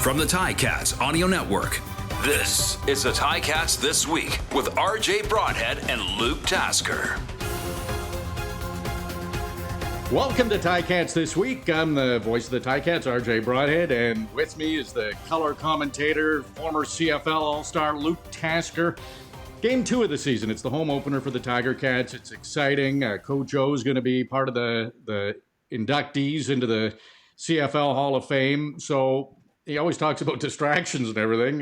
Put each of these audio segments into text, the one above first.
From the Ticats Audio Network, this is the Ticats This Week with RJ Broadhead and Luke Tasker. Welcome to Ticats This Week. I'm the voice of the Ticats, RJ Broadhead, and with me is the color commentator, former CFL All-Star Luke Tasker. Game 2 of the season. It's the home opener for the Tiger Cats. It's exciting. Coach O is going to be part of the inductees into the CFL Hall of Fame. So he always talks about distractions and everything.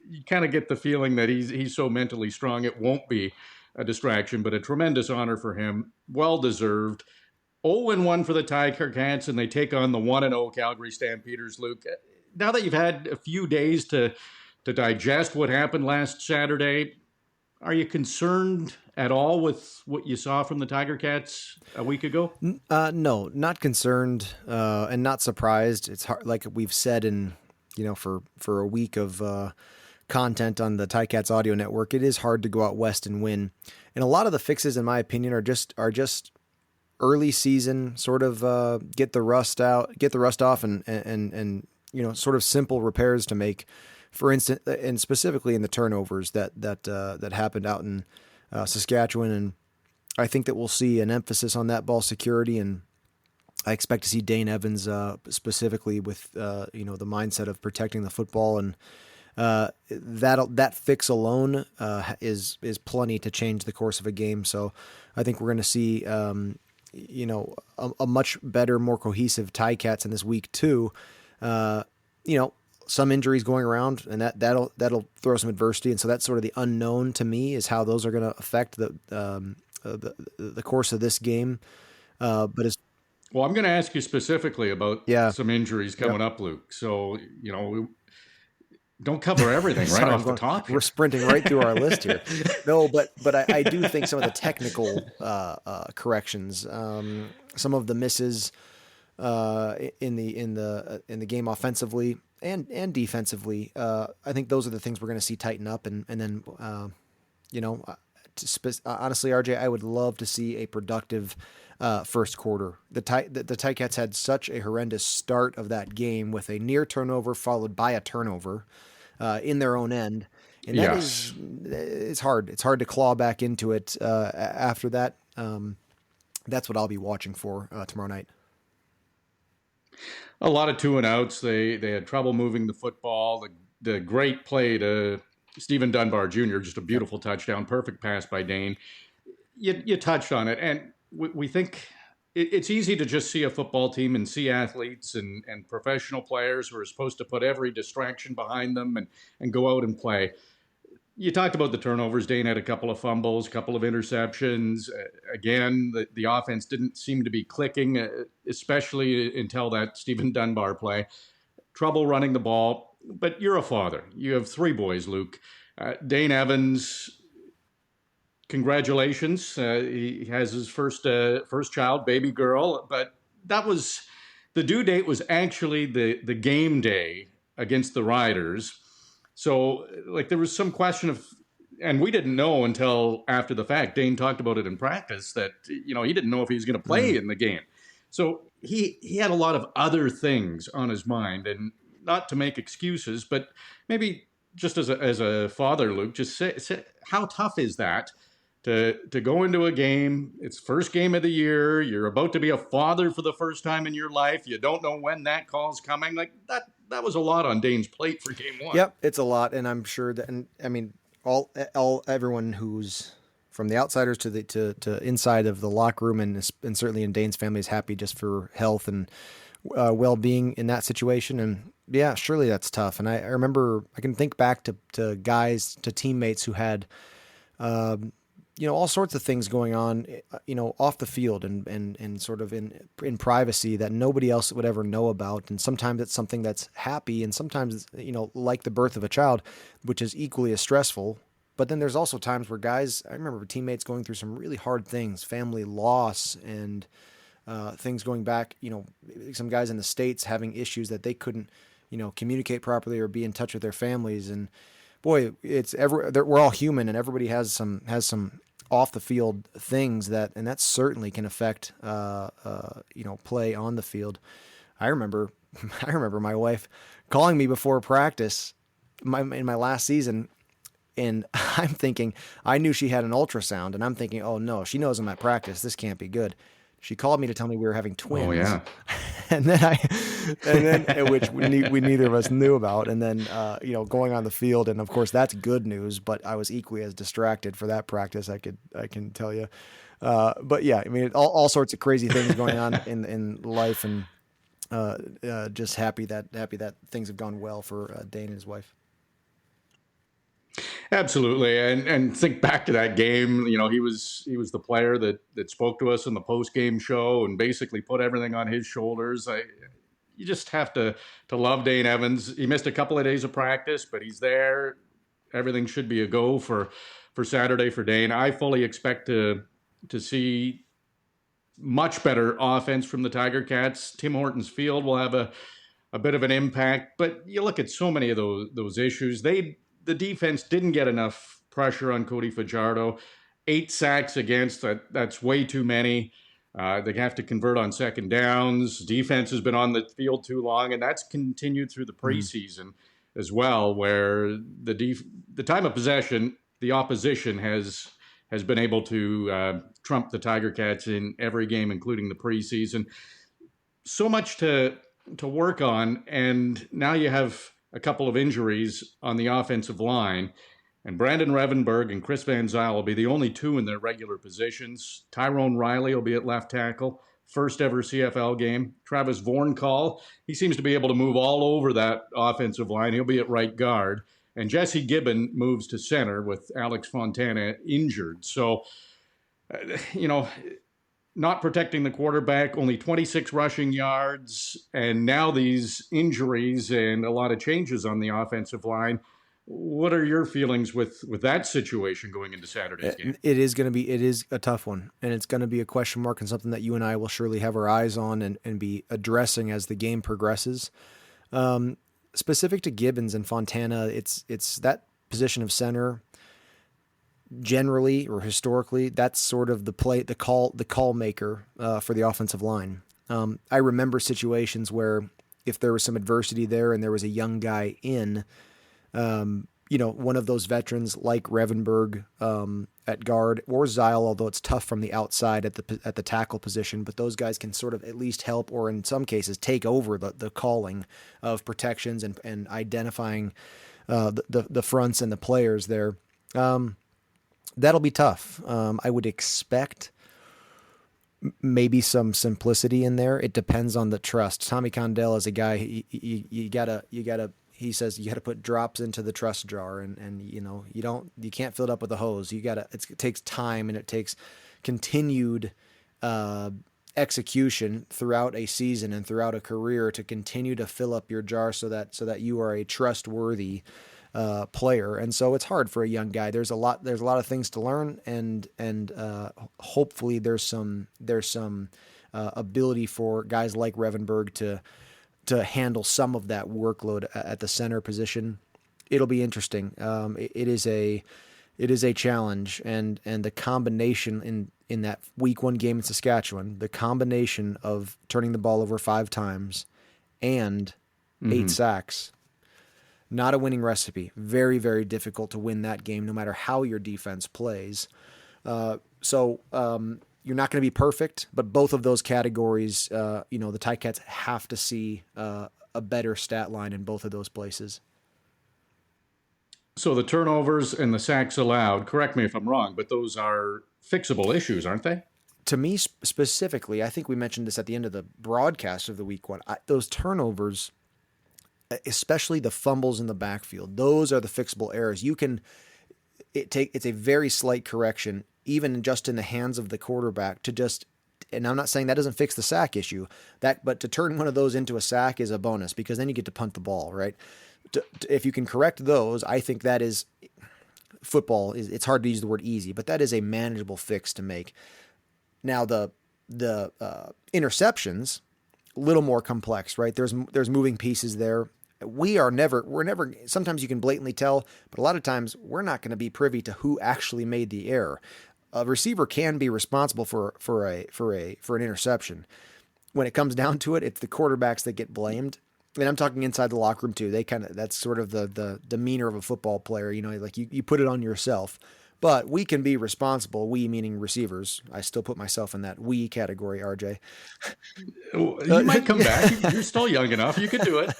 You kind of get the feeling that he's so mentally strong it won't be a distraction, but a tremendous honor for him. Well-deserved. 0-1 for the Tiger Cats, and they take on the 1-0 Calgary Stampeders, Luke. Now that you've had a few days to digest what happened last Saturday, are you concerned at all with what you saw from the Tiger Cats a week ago? No, not concerned and not surprised. It's hard, like we've said for a week of content on the Ticats Audio Network, it is hard to go out west and win. And a lot of the fixes, in my opinion, are just early season, sort of get the rust off and sort of simple repairs to make. For instance, and specifically in the turnovers that happened out in Saskatchewan, and I think that we'll see an emphasis on that ball security, and I expect to see Dane Evans specifically with the mindset of protecting the football, and that fix alone is plenty to change the course of a game. So I think we're going to see a much better, more cohesive Ticats in this week too. Some injuries going around, and that'll throw some adversity, and so that's sort of the unknown to me is how those are going to affect the course of this game. Well, I'm going to ask you specifically about some injuries coming up, Luke. So we don't cover everything right off the top. We're sprinting right through our list here. No, but I do think some of the technical corrections, some of the misses in the game offensively and defensively, I think those are the things we're going to see tighten up, and then honestly, RJ, I would love to see a productive first quarter. The Ticats had such a horrendous start of that game with a near turnover followed by a turnover in their own end, and that it's hard. It's hard to claw back into it after that. That's what I'll be watching for tomorrow night. A lot of 2-and-outs. They had trouble moving the football. The great play to Stephen Dunbar Jr., just a beautiful touchdown, perfect pass by Dane. You touched on it, and we think it's easy to just see a football team and see athletes and professional players who are supposed to put every distraction behind them and go out and play. You talked about the turnovers. Dane had a couple of fumbles, a couple of interceptions. Again, the offense didn't seem to be clicking, especially until that Stephen Dunbar play. Trouble running the ball. But you're a father. You have 3 boys, Luke. Dane Evans, congratulations. He has his first child, baby girl. But the due date was actually the game day against the Riders. So, there was some question of, and we didn't know until after the fact. Dane talked about it in practice that, he didn't know if he was going to play in the game. So he had a lot of other things on his mind, and not to make excuses, but maybe just as a father, Luke, just say how tough is that to go into a game? It's first game of the year. You're about to be a father for the first time in your life. You don't know when that call's coming. That was a lot on Dane's plate for game 1. Yep, it's a lot, and I'm sure that, and I mean, everyone who's from the outsiders to inside of the locker room, and certainly in Dane's family, is happy just for health and well-being in that situation. And yeah, surely that's tough. And I remember, I can think back to guys, to teammates who had all sorts of things going on, off the field and sort of in privacy that nobody else would ever know about. And sometimes it's something that's happy, and sometimes, like the birth of a child, which is equally as stressful. But then there's also times where I remember teammates going through some really hard things, family loss, and things going back, some guys in the States having issues that they couldn't, communicate properly or be in touch with their families. And boy, we're all human, and everybody has some off the field things and that certainly can affect, play on the field. I remember I remember my wife calling me before practice in my last season. And I'm thinking, I knew she had an ultrasound, and I'm thinking, oh no, she knows I'm at practice. This can't be good. She called me to tell me we were having Oh twins, yeah. and which we neither of us knew about. And then, going on the field, and of course that's good news. But I was equally as distracted for that practice. I can tell you. But yeah, I mean, all sorts of crazy things going on in life, and just happy that things have gone well for Dane and his wife. Absolutely, and think back to that game. He was the player that spoke to us in the post game show and basically put everything on his shoulders. You just have to love Dane Evans. He missed a couple of days of practice, but he's there. Everything should be a go for Saturday for Dane. I fully expect to see much better offense from the Tiger Cats. Tim Hortons Field will have a bit of an impact, but you look at so many of those issues. The defense didn't get enough pressure on Cody Fajardo. 8 sacks against, that's way too many. They have to convert on second downs. Defense has been on the field too long, and that's continued through the preseason as well, where the time of possession, the opposition has been able to trump the Tiger Cats in every game, including the preseason. So much to work on, and now you have a couple of injuries on the offensive line, and Brandon Revenberg and Chris Van Zyl will be the only two in their regular positions. Tyrone Riley will be at left tackle, first ever CFL game. Travis Vorncall, he seems to be able to move all over that offensive line. He'll be at right guard. And Jesse Gibbon moves to center with Alex Fontana injured. So, not protecting the quarterback, only 26 rushing yards, and now these injuries and a lot of changes on the offensive line. What are your feelings with that situation going into Saturday's game? It is a tough one, and it's going to be a question mark and something that you and I will surely have our eyes on and be addressing as the game progresses. Specific to Gibbons and Fontana, it's that position of center. Generally or historically, that's sort of the call maker for the offensive line. I remember situations where if there was some adversity there and there was a young guy in, one of those veterans like Revenberg at guard or Zyl, although it's tough from the outside at the tackle position, but those guys can sort of at least help or in some cases take over the calling of protections and identifying the fronts and the players there. That'll be tough. I would expect maybe some simplicity in there. It depends on the trust. Tommy Condell is a guy, he says you gotta put drops into the trust jar and you can't fill it up with a hose. It takes time and it takes continued execution throughout a season and throughout a career to continue to fill up your jar so that you are a trustworthy player. And so it's hard for a young guy. There's a lot of things to learn and hopefully there's some ability for guys like Revenberg to handle some of that workload at the center position. It'll be interesting. It is a challenge and the combination in that week 1 game in Saskatchewan, the combination of turning the ball over 5 times and 8 sacks, not a winning recipe. Very, very difficult to win that game, no matter how your defense plays. So you're not going to be perfect, but both of those categories, the Ticats have to see a better stat line in both of those places. So the turnovers and the sacks allowed, correct me if I'm wrong, but those are fixable issues, aren't they? To me specifically, I think we mentioned this at the end of the broadcast of the week 1. Those turnovers, especially the fumbles in the backfield, those are the fixable errors. It's a very slight correction, even just in the hands of the quarterback and I'm not saying that doesn't fix the sack issue, but to turn one of those into a sack is a bonus because then you get to punt the ball, right? If you can correct those, I think that is football. It's hard to use the word easy, but that is a manageable fix to make. Now the interceptions, a little more complex, right? There's moving pieces there. We're never, sometimes you can blatantly tell, but a lot of times we're not going to be privy to who actually made the error. A receiver can be responsible for an interception. when it comes down to it, it's the quarterbacks that get blamed. And I'm talking inside the locker room too. That's sort of the demeanor of a football player. Like you put it on yourself. But we can be responsible, we meaning receivers. I still put myself in that we category, RJ. You might come back. You're still young enough. You could do it.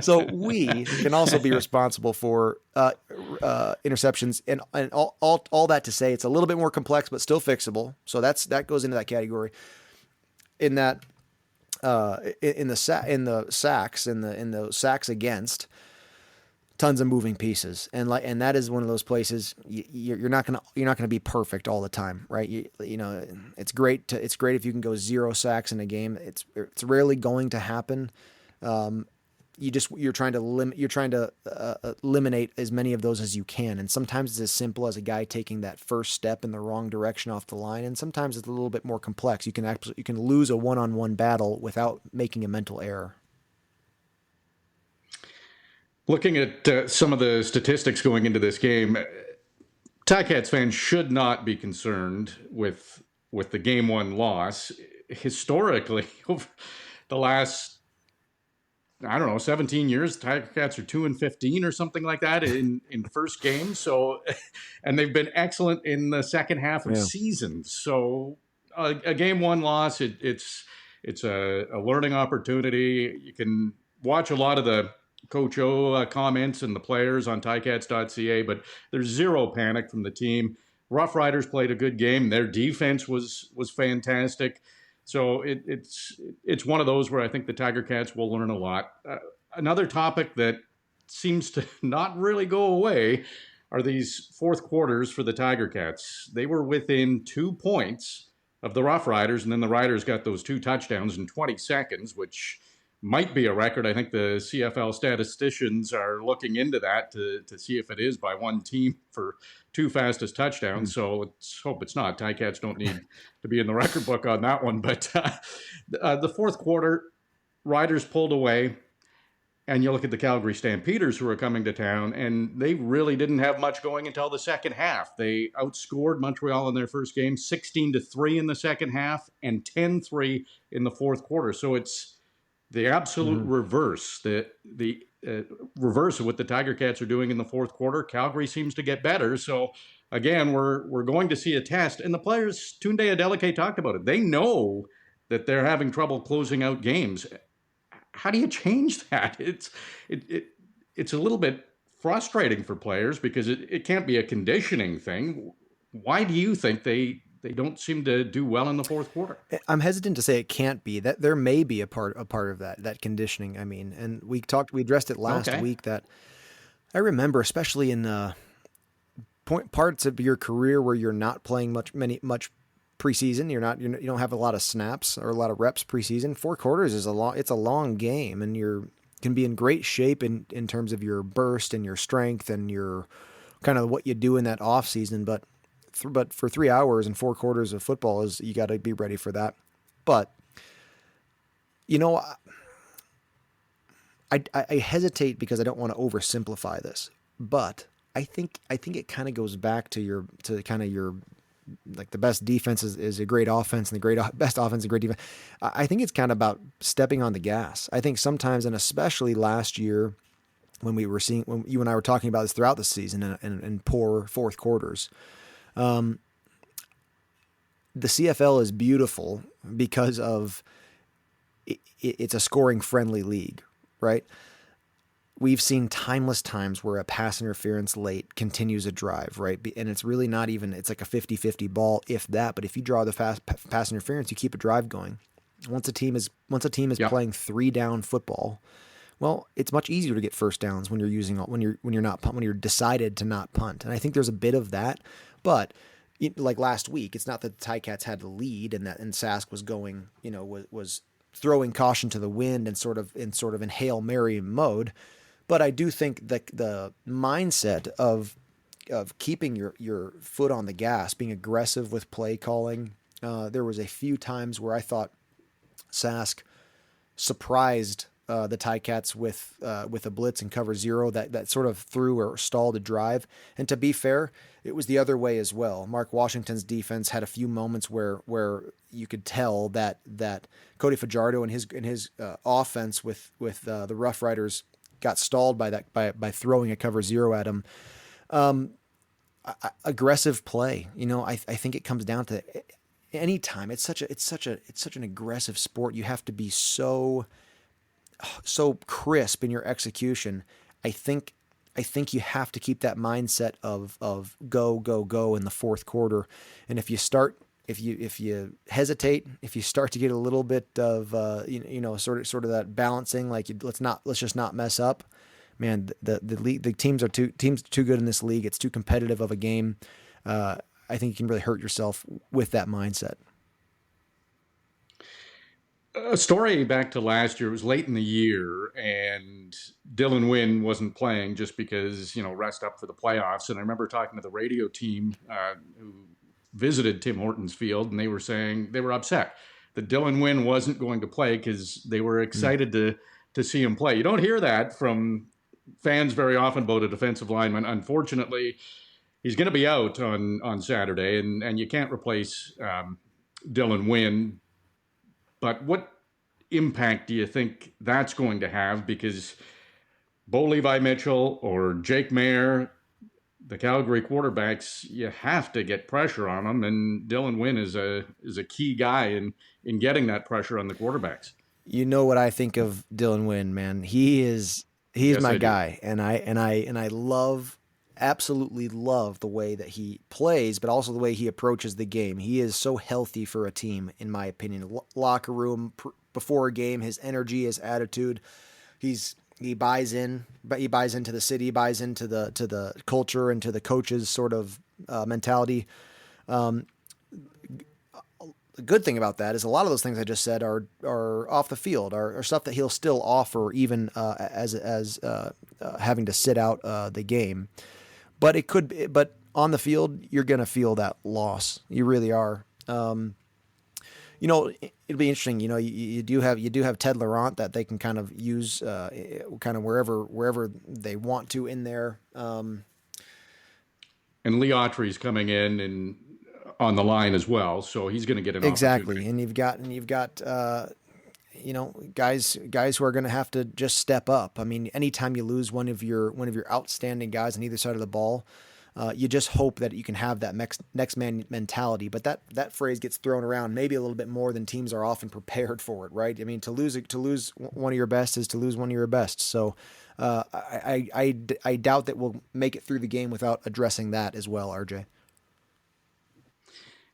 So we can also be responsible for interceptions. And all that to say, it's a little bit more complex, but still fixable. So that goes into that category. In that, in the sacks against, tons of moving pieces, and that is one of those places you're not gonna be perfect all the time, right? It's great if you can go 0 sacks in a game. It's rarely going to happen. You're trying to eliminate as many of those as you can, and sometimes it's as simple as a guy taking that first step in the wrong direction off the line, and sometimes it's a little bit more complex. You can lose a one-on-one battle without making a mental error. Looking at some of the statistics going into this game, Ticats fans should not be concerned with the game 1 loss. Historically, over the last, 17 years, Ticats are 2-15 or something like that in first games. So, and they've been excellent in the second half of seasons. So, a game 1 loss, it's a learning opportunity. You can watch a lot of the Coach O comments and the players on Ticats.ca, but there's zero panic from the team. Rough Riders played a good game. Their defense was fantastic. So it's one of those where I think the Tiger Cats will learn a lot. Another topic that seems to not really go away are these fourth quarters for the Tiger Cats. They were within 2 points of the Rough Riders, and then the Riders got those 2 touchdowns in 20 seconds, which might be a record. I think the CFL statisticians are looking into that to see if it is by one team for 2 fastest touchdowns. So let's hope it's not. Ticats don't need to be in the record book on that one. But the fourth quarter, Riders pulled away. And you look at the Calgary Stampeders who are coming to town, and they really didn't have much going until the second half. They outscored Montreal in their first game 16-3 in the second half and 10-3 in the fourth quarter. So it's the absolute reverse, the reverse of what the Tiger Cats are doing in the fourth quarter. Calgary seems to get better. So again, we're going to see a test. And the players, Tunde Adeleke talked about it. They know that they're having trouble closing out games. How do you change that? It's a little bit frustrating for players because it can't be a conditioning thing. Why do you think they don't seem to do well in the fourth quarter? I'm hesitant to say it can't be. That there may be a part of that conditioning. I mean, and we addressed it last week that I remember, especially in parts of your career where you're not playing much preseason. You don't have a lot of snaps or a lot of reps preseason. 4 quarters is it's a long game, and can be in great shape in terms of your burst and your strength and your kind of what you do in that off season. But for 3 hours and 4 quarters of football you got to be ready for that. But I hesitate because I don't want to oversimplify this, but I think it kind of goes back to your like the best defense is a great offense, and the best offense is a great defense. I think it's kind of about stepping on the gas. I think sometimes, and especially last year when when you and I were talking about this throughout the season and poor fourth quarters, the CFL is beautiful because of it's a scoring friendly league, right? We've seen timeless times where a pass interference late continues a drive, right? And it's really not even, it's like a 50-50 ball, if that. But if you draw the pass interference, you keep a drive going. Once a team is playing 3-down football, well, it's much easier to get first downs when you're decided to not punt. And I think there's a bit of that. But like last week, it's not that the Ticats had the lead and Sask was going, was throwing caution to the wind and sort of in Hail Mary mode. But I do think that the mindset of keeping your foot on the gas, being aggressive with play calling, there was a few times where I thought Sask surprised the Ticats with a blitz and cover zero that sort of threw or stalled a drive. And to be fair, it was the other way as well. Mark Washington's defense had a few moments where you could tell that Cody Fajardo and his offense with the Rough Riders got stalled by throwing a cover zero at him. Aggressive play, I think it comes down to anytime. It's such an aggressive sport. You have to be so crisp in your execution. I think you have to keep that mindset of go in the fourth quarter. And if you hesitate, if you start to get a little bit of sort of that balancing, like let's just not mess up, man, the teams are too good in this league. It's too competitive of a game. I think you can really hurt yourself with that mindset. A story back to last year, it was late in the year, and Dylan Wynn wasn't playing just because, rest up for the playoffs. And I remember talking to the radio team who visited Tim Hortons Field, and they were saying they were upset that Dylan Wynn wasn't going to play because they were excited to see him play. You don't hear that from fans very often about a defensive lineman. Unfortunately, he's going to be out on Saturday, and you can't replace Dylan Wynn. But what impact do you think that's going to have? Because Bo Levi Mitchell or Jake Mayer, the Calgary quarterbacks, you have to get pressure on them, and Dylan Wynn is a key guy in getting that pressure on the quarterbacks. You know what I think of Dylan Wynn, man. He's my guy, and I absolutely love the way that he plays, but also the way he approaches the game. He is so healthy for a team, in my opinion. Locker room, before a game, his energy, his attitude, he buys in, but he buys into the city, buys into the culture, and to the coach's sort of mentality. The good thing about that is a lot of those things I just said are off the field, are stuff that he'll still offer even as having to sit out the game. But on the field, you're going to feel that loss. You really are. It'll be interesting. You do have Ted Laurent that they can kind of use kind of wherever they want to in there. And Lee Autry's coming in and on the line as well, so he's going to get an exactly. opportunity. And you've got guys who are going to have to just step up. I mean, anytime you lose one of your outstanding guys on either side of the ball, you just hope that you can have that next man mentality. But that phrase gets thrown around maybe a little bit more than teams are often prepared for it, right? I mean, to lose one of your best is to lose one of your best. So I doubt that we'll make it through the game without addressing that as well, RJ.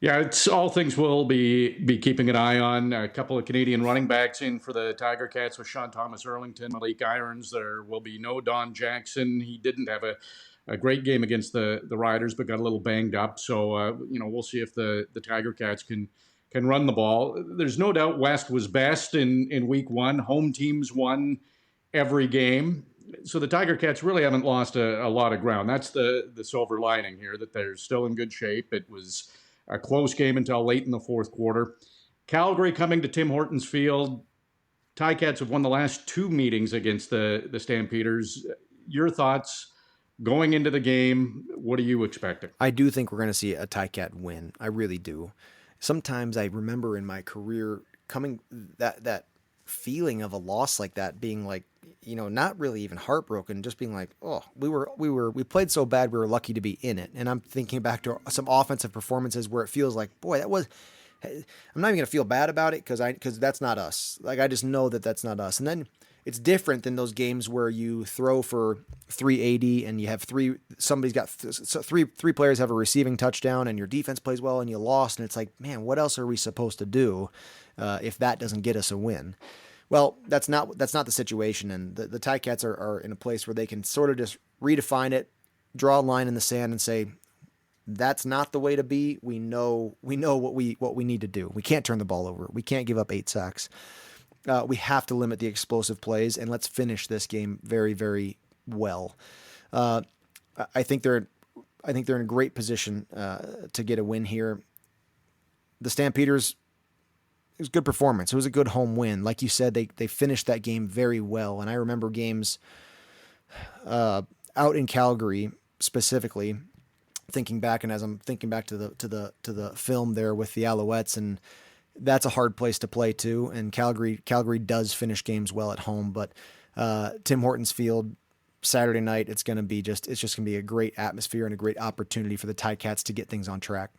Yeah, it's all things we'll be keeping an eye on. A couple of Canadian running backs in for the Tiger Cats with Sean Thomas Erlington, Malik Irons. There will be no Don Jackson. He didn't have a great game against the Riders, but got a little banged up. So, we'll see if the Tiger Cats can run the ball. There's no doubt West was best in week one. Home teams won every game. So the Tiger Cats really haven't lost a lot of ground. That's the silver lining here, that they're still in good shape. It was a close game until late in the fourth quarter. Calgary coming to Tim Hortons Field. Ticats have won the last two meetings against the Stampeders. Your thoughts going into the game? What are you expecting? I do think we're going to see a Ticat win. I really do. Sometimes I remember in my career coming that feeling of a loss like that, being like, not really even heartbroken, just being like, oh, we played so bad, we were lucky to be in it. And I'm thinking back to some offensive performances where it feels like, boy, I'm not even gonna feel bad about it because that's not us. Like, I just know that that's not us. And then it's different than those games where you throw for 380 and you have three players have a receiving touchdown and your defense plays well and you lost, and it's like, man, what else are we supposed to do if that doesn't get us a win? Well, that's not the situation, and the Ticats are in a place where they can sort of just redefine it, draw a line in the sand, and say, that's not the way to be. We know what we need to do. We can't turn the ball over. We can't give up 8 sacks. We have to limit the explosive plays, and let's finish this game very, very well. I think they're in a great position to get a win here. The Stampeders, was a good performance. It was a good home win. Like you said, they finished that game very well. And I remember games out in Calgary specifically, thinking back, and as I'm thinking back to the film there with the Alouettes, and that's a hard place to play too. And Calgary does finish games well at home, but Tim Hortons Field Saturday night, it's just going to be a great atmosphere and a great opportunity for the Ticats to get things on track.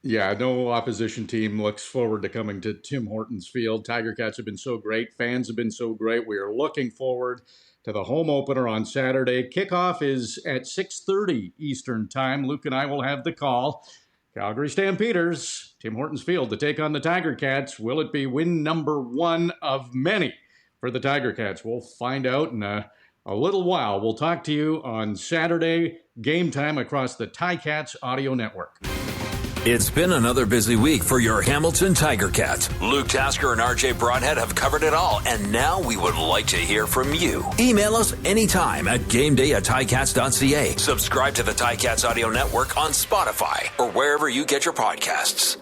Yeah, no opposition team looks forward to coming to Tim Hortons Field. Tiger Cats have been so great. Fans have been so great. We are looking forward to the home opener on Saturday. Kickoff is at 6:30 Eastern Time. Luke and I will have the call. Calgary Stampeders, Tim Hortons Field to take on the Tiger Cats. Will it be win number 1 of many for the Tiger Cats? We'll find out in a little while. We'll talk to you on Saturday, game time across the Ticats Audio Network. It's been another busy week for your Hamilton Tiger Cats. Luke Tasker and RJ Broadhead have covered it all, and now we would like to hear from you. Email us anytime at gameday@ticats.ca. Subscribe to the Ticats Audio Network on Spotify or wherever you get your podcasts.